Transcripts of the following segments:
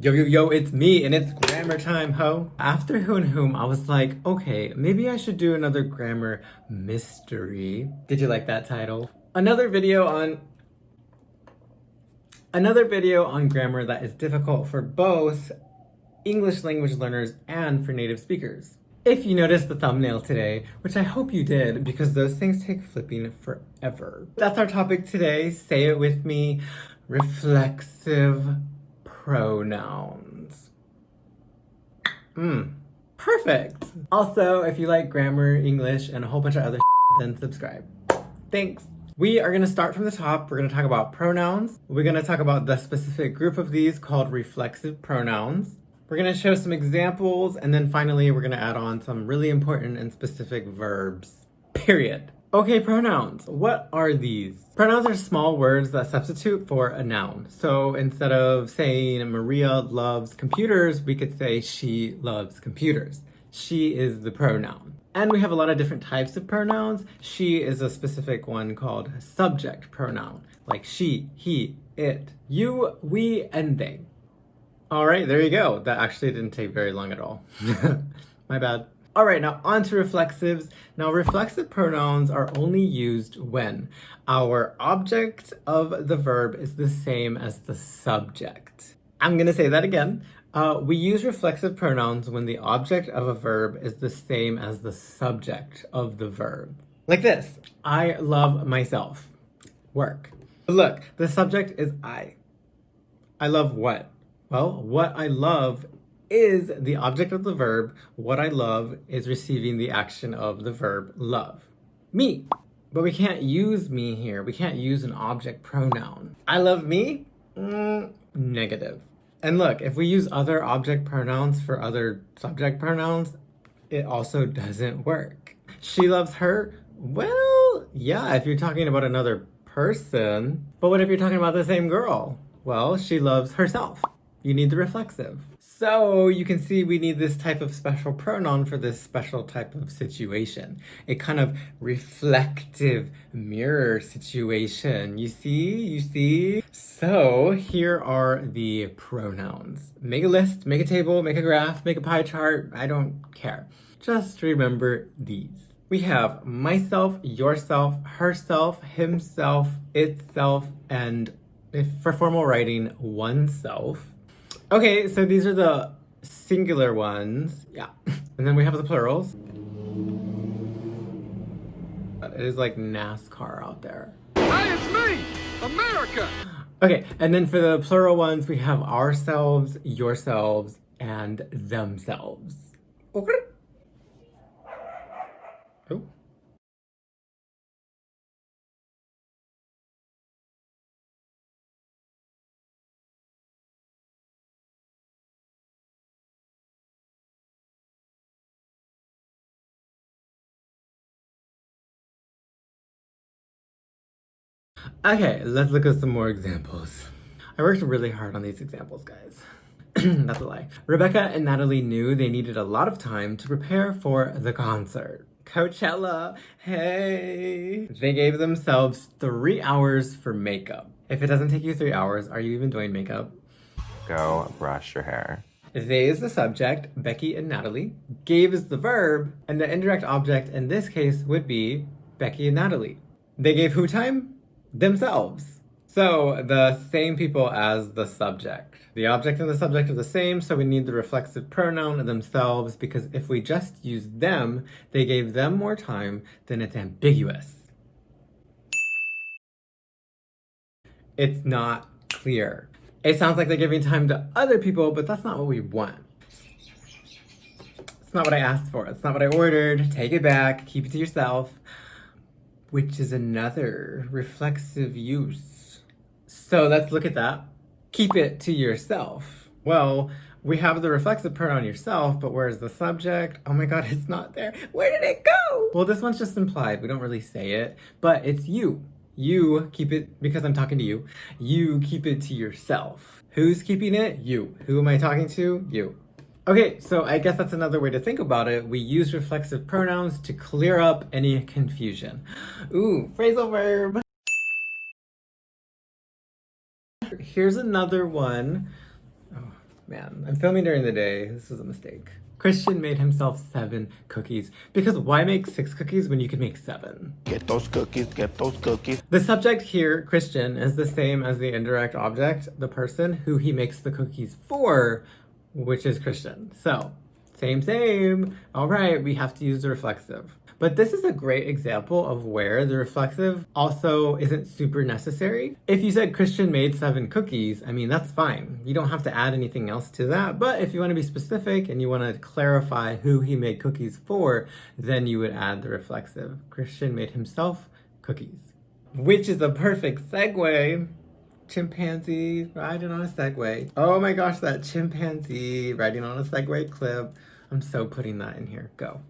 Yo, yo, yo, it's me and it's grammar time, ho. After Who and Whom, I was like, okay, maybe I should do another grammar mystery. Did you like that title? Another video on grammar that is difficult for both English language learners and for native speakers. If you noticed the thumbnail today, which I hope you did because those things take flipping forever. That's our topic today. Say it with me. Reflexive pronouns. Perfect. Also, if you like grammar, English, and a whole bunch of other then subscribe. Thanks. We are going to start from the top. We're going to talk about pronouns. We're going to talk about the specific group of these called reflexive pronouns. We're going to show some examples, and then finally we're going to add on some really important and specific verbs. Period. Okay, pronouns. What are these? Pronouns are small words that substitute for a noun. So instead of saying Maria loves computers, we could say she loves computers. She is the pronoun. And we have a lot of different types of pronouns. She is a specific one called subject pronoun, like she, he, it, you, we, and they. All right, there you go. That actually didn't take very long at all. My bad. All right, now on to reflexives. Now, reflexive pronouns are only used when our object of the verb is the same as the subject. I'm gonna say that again. We use reflexive pronouns when the object of a verb is the same as the subject of the verb. Like this, I love myself. Work. Look, the subject is I. I love what? Well, what I love is the object of the verb. What I love is receiving the action of the verb love. Me. But we can't use me here. We can't use an object pronoun. I love me? Negative. And look, if we use other object pronouns for other subject pronouns, it also doesn't work. She loves her? Well, yeah, if you're talking about another person. But what if you're talking about the same girl? Well, she loves herself. You need the reflexive. So you can see we need this type of special pronoun for this special type of situation. A kind of reflective mirror situation. You see? So here are the pronouns. Make a list, make a table, make a graph, make a pie chart. I don't care. Just remember these. We have myself, yourself, herself, himself, itself, and if for formal writing, oneself. Okay, so these are the singular ones. Yeah. And then we have the plurals. It is like NASCAR out there. Hey, it's me, America! Okay, and then for the plural ones, we have ourselves, yourselves, and themselves. Okay. Oh. Okay, let's look at some more examples. I worked really hard on these examples, guys. That's a lie. Rebecca and Natalie knew they needed a lot of time to prepare for the concert. Coachella, hey! They gave themselves 3 hours for makeup. If it doesn't take you 3 hours, are you even doing makeup? Go brush your hair. They is the subject, Becky and Natalie. Gave is the verb, and the indirect object in this case would be Becky and Natalie. They gave who time? Themselves. So the same people as the subject. The object and the subject are the same, so we need the reflexive pronoun themselves, because if we just use them, they gave them more time, then it's ambiguous. It's not clear. It sounds like they're giving time to other people, but that's not what we want. It's not what I asked for. It's not what I ordered. Take it back. Keep it to yourself. Which is another reflexive use. So let's look at that. Keep it to yourself. Well, we have the reflexive pronoun yourself, but where's the subject? Oh my God, it's not there. Where did it go? Well, this one's just implied. We don't really say it, but it's you. You keep it, because I'm talking to you, you keep it to yourself. Who's keeping it? You. Who am I talking to? You. Okay, so I guess that's another way to think about it. We use reflexive pronouns to clear up any confusion. Ooh, phrasal verb. Here's another one. Oh, Man, I'm filming during the day. This is a mistake. Christian made himself 7 cookies. Because why make 6 cookies when you can make 7? Get those cookies, get those cookies. The subject here, Christian, is the same as the indirect object, the person who he makes the cookies for, which is Christian. So, same. All right, we have to use the reflexive. But this is a great example of where the reflexive also isn't super necessary. If you said Christian made 7 cookies, I mean, that's fine. You don't have to add anything else to that. But if you want to be specific and you want to clarify who he made cookies for, then you would add the reflexive. Christian made himself cookies. Which is a perfect segue. Chimpanzee riding on a Segway. Oh my gosh, that chimpanzee riding on a Segway clip. I'm so putting that in here. Go.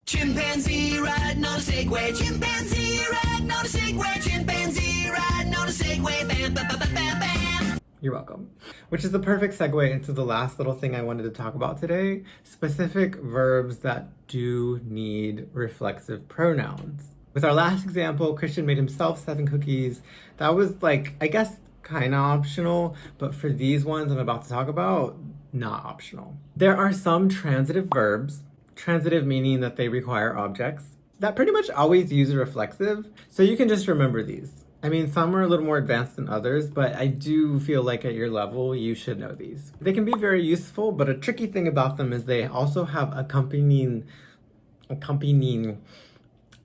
Chimpanzee riding on a Segway, chimpanzee riding on a Segway, chimpanzee riding on a Segway, bam, bam, bam, bam, bam. You're welcome. Which is the perfect segue into the last little thing I wanted to talk about today. Specific verbs that do need reflexive pronouns. With our last example, Christian made himself 7 cookies. That was like, I guess, kind of optional, but for these ones I'm about to talk about, not optional. There are some transitive verbs, transitive meaning that they require objects, that pretty much always use a reflexive, so you can just remember these. I mean, some are a little more advanced than others, but I do feel like at your level, you should know these. They can be very useful, but a tricky thing about them is they also have accompanying,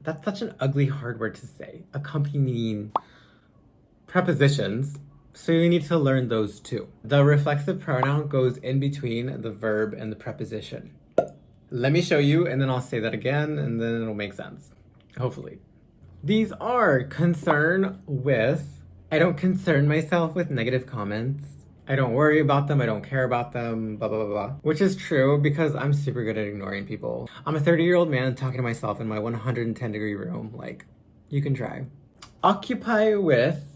that's such an ugly hard word to say, accompanying prepositions, so you need to learn those too. The reflexive pronoun goes in between the verb and the preposition. Let me show you, and then I'll say that again, and then it'll make sense, hopefully. These are concern with. I don't concern myself with negative comments. I don't worry about them, I don't care about them, blah, blah, blah, blah. Which is true because I'm super good at ignoring people. I'm a 30-year-old man talking to myself in my 110-degree room. Like, you can try. Occupy with.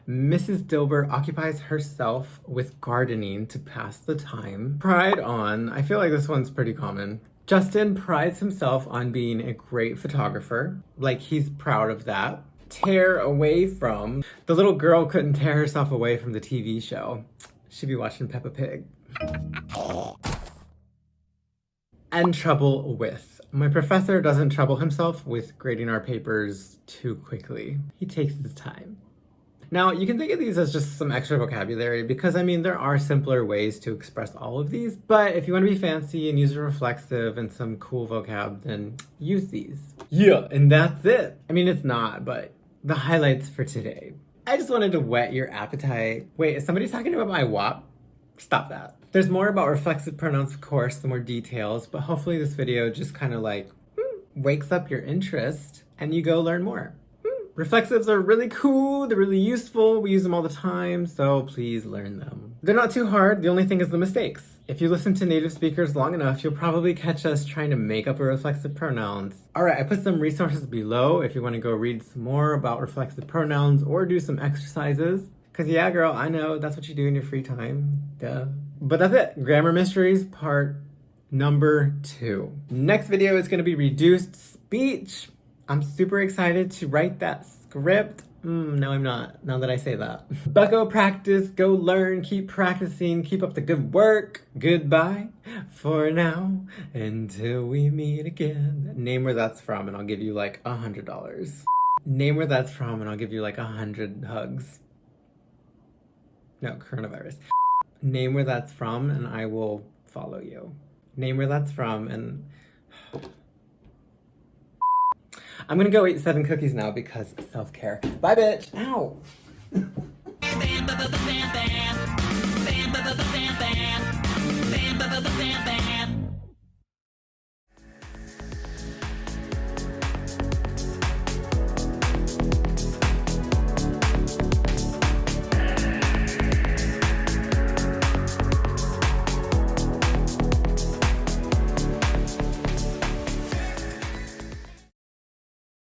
Mrs. Dilber occupies herself with gardening to pass the time. Pride on. I feel like this one's pretty common. Justin prides himself on being a great photographer. Like, he's proud of that. Tear away from. The little girl couldn't tear herself away from the TV show. She'd be watching Peppa Pig. And trouble with. My professor doesn't trouble himself with grading our papers too quickly. He takes his time. Now, you can think of these as just some extra vocabulary because, I mean, there are simpler ways to express all of these, but if you want to be fancy and use a reflexive and some cool vocab, then use these. Yeah, and that's it. I mean, it's not, but the highlights for today. I just wanted to whet your appetite. Wait, is somebody talking about my WAP? Stop that. There's more about reflexive pronouns, of course, some more details, but hopefully this video just kind of like wakes up your interest and you go learn more. Reflexives are really cool, they're really useful, we use them all the time, so please learn them. They're not too hard, the only thing is the mistakes. If you listen to native speakers long enough, you'll probably catch us trying to make up a reflexive pronouns. Alright, I put some resources below if you want to go read some more about reflexive pronouns or do some exercises. Cause yeah, girl, I know, that's what you do in your free time, duh. But that's it, Grammar Mysteries part number 2. Next video is gonna be reduced speech. I'm super excited to write that script. No, I'm not, now that I say that. But go practice, go learn, keep practicing, keep up the good work. Goodbye for now, until we meet again. Name where that's from and I'll give you like $100. Name where that's from and I'll give you like 100 hugs. No, coronavirus. Name where that's from and I will follow you. Name where that's from and... I'm gonna go eat 7 cookies now because self-care. Bye, bitch. Ow. Bam, bam, bam, bam, bam. Bam, bam, bam, bam, bam. Bam, bam, bam, bam, bam.